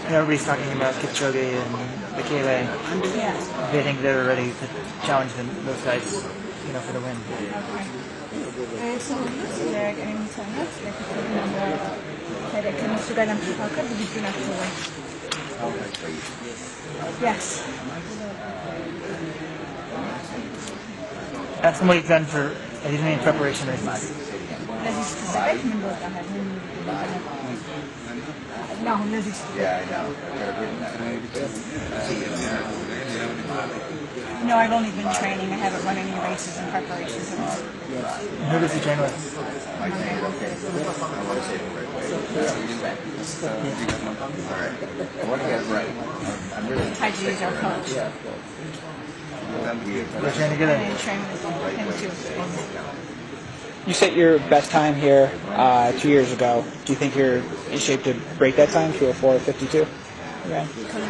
everybody's talking about Kipchoge and Bekele. Yeah. They think they're ready to challenge those guys, for the win. ሰዎች የሚሰማት ከእነሱ ጋር ለመፎካከር ዝግጁ ናቸው ወይ? Yes. That's what he's done for. He's doing preparation or not. ለዚህ ስትዘጋጅ ምን ወጣሃል? ነው ለዚህ No, I've only been training. I haven't run any races in preparation for this. Who does he train with? Haji is our coach. We're trying to get I train with him too. You set your best time here 2 years ago. Do you think you're in shape to break that time, 2:04:52? Because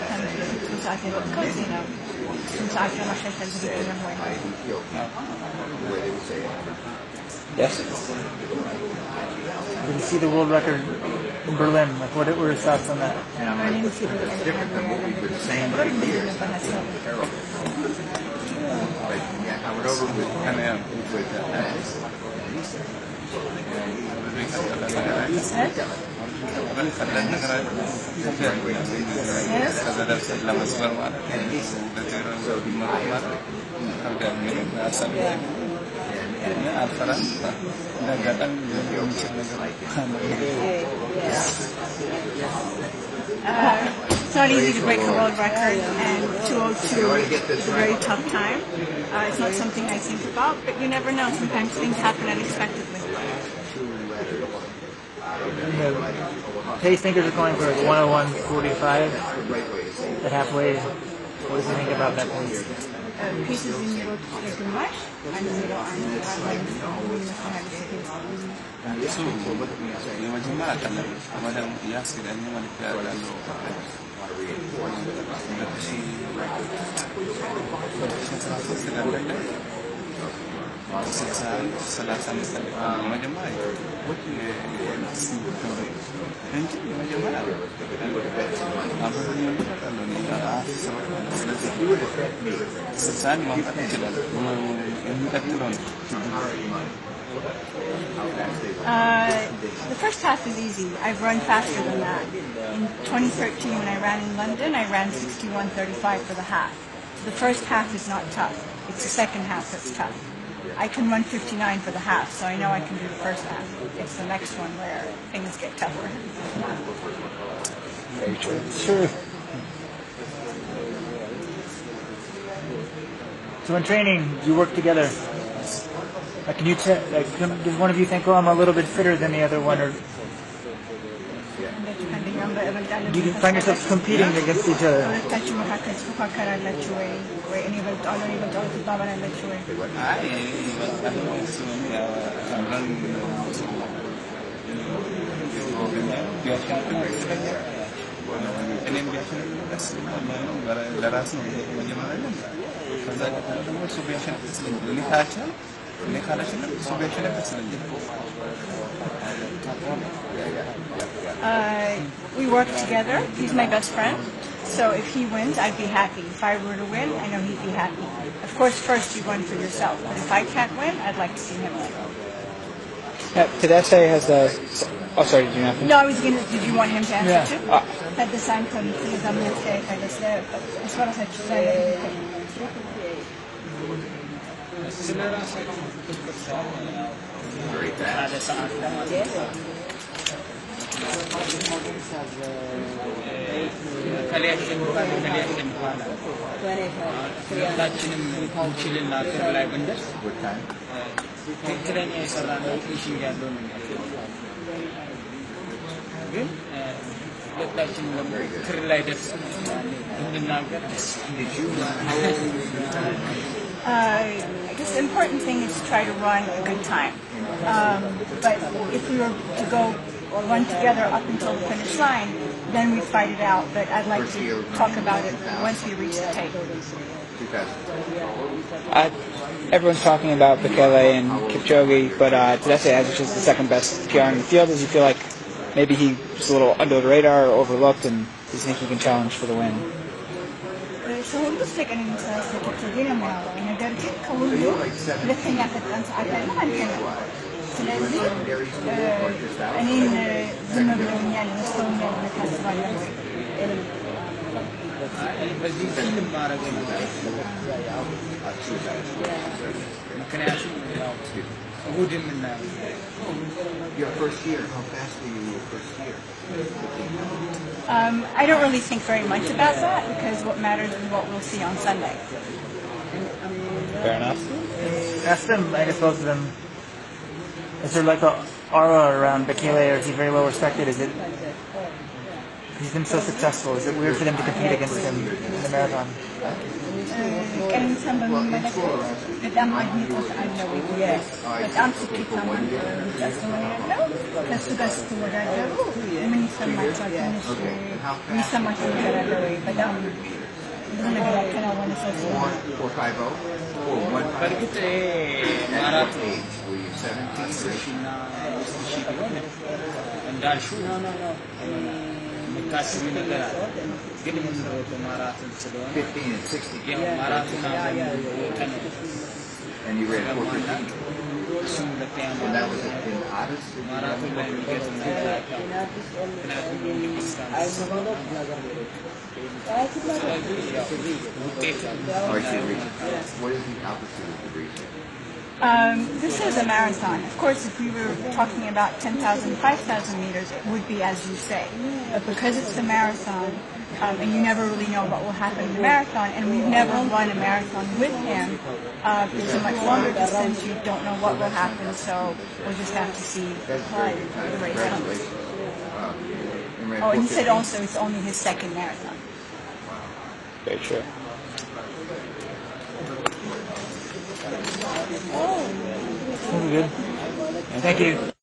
Yes. Did you see the world record in Berlin? Like, what were your thoughts on that? I went over with MM with It's not easy to break a world record, and 2:02 is a very tough time. It's not something I think about, but you never know. Sometimes things happen unexpectedly. The pace thinkers are calling for 1:01:45 at halfway. What does he think about that pace? Pieces in your ግማሽ አንድ ዜሮ አንድ የመጀመሪያ ቀን ወደም ያስገዳኝ ማለት ያለው The first half is easy. I've run faster than that. In 2013, when I ran in London, I ran 61:35 for the half. The first half is not tough. It's the second half that's tough. I can run 59 for the half, so I know I can do the first half. It's the next one where things get tougher. Very true. Sure. So in training, you work together. Like, can you does one of you think, "Oh, I'm a little bit fitter than the other one," or do you find yourself competing against each other? We work together. He's my best friend. So if he wins, I'd be happy. If I were to win, I know he'd be happy. Of course, first you run for yourself. But if I can't win, I'd like to see him win. Tedeschi has the... Oh, sorry, did you not finish? No, I was going to... Did you want him to answer too? Had the sign from as far as I I guess the important thing is to try to run a good time. But if we were to go run together up until the finish line, then we'd fight it out. But I'd like to talk about it once we reach the tape. Everyone's talking about Bekele and Kipchoge, but Tedeschi has just the second best PR in the field. Does he feel like maybe he was a little under the radar or overlooked, and does he think he can challenge for the win? So gusto ka rin sa Katrina mo, nag-arjit ka ulo, lifting at sa akin naman ka na. ስለዚህ እኔን ዝም ብለውኛል ነስተውኛል ታስባለሁ በዚህ ፊልም ማድረግ ምክንያቱም ያው እሑድ የምናየው Your first year, how fast were you your first year? I don't really think very much about that because what matters is what we'll see on Sunday. Fair enough. Ask them, I guess both of them. Is there like a aura around Bekele, or is he very well respected? Is it? He's been so successful. Is it weird for them to compete against him in the marathon? ቀነኒሳን በሚመለከት በጣም አድናቆት አለው። በጣም ስኬታማ እንደሆነ ያለው ከእሱ ጋር ስትወዳደሩ ምን ይሰማቸዋል? ትንሽ የሚሰማቸው ነገር አለ ወይ? በጣም ብዙ ነገር ያከናወነ ሰው ስለሆነ 450 or 1 በእርግጥ ማራቶን Were you 17 10 ሺና 5,000 ቢሆን እንዳልሽው የምታስቢ ነገር አለ። ግን የምንሮጠው ማራቶን ስለሆነ 15 and 60? ያው ማራቶን አብረን ሮጠን And you ran 415? እሱም ሁለተኛ And that was in Addis? ማራቶን ላይ የሚገጥም ነገር አይታወቅም። ምክንያቱም ዲስታንስ ስለዚህ ያው ውጤት Or you reached? What is the altitude of the region? This is a marathon. Of course, if we were talking about 10,000, 5,000 meters, it would be as you say. But because it's a marathon, and you never really know what will happen in the marathon, and we've never run a marathon with him, it's a much longer distance. You don't know what will happen, so we'll just have to see the race comes. Oh, and he said also it's only his second marathon. Very true. Good. Thank you.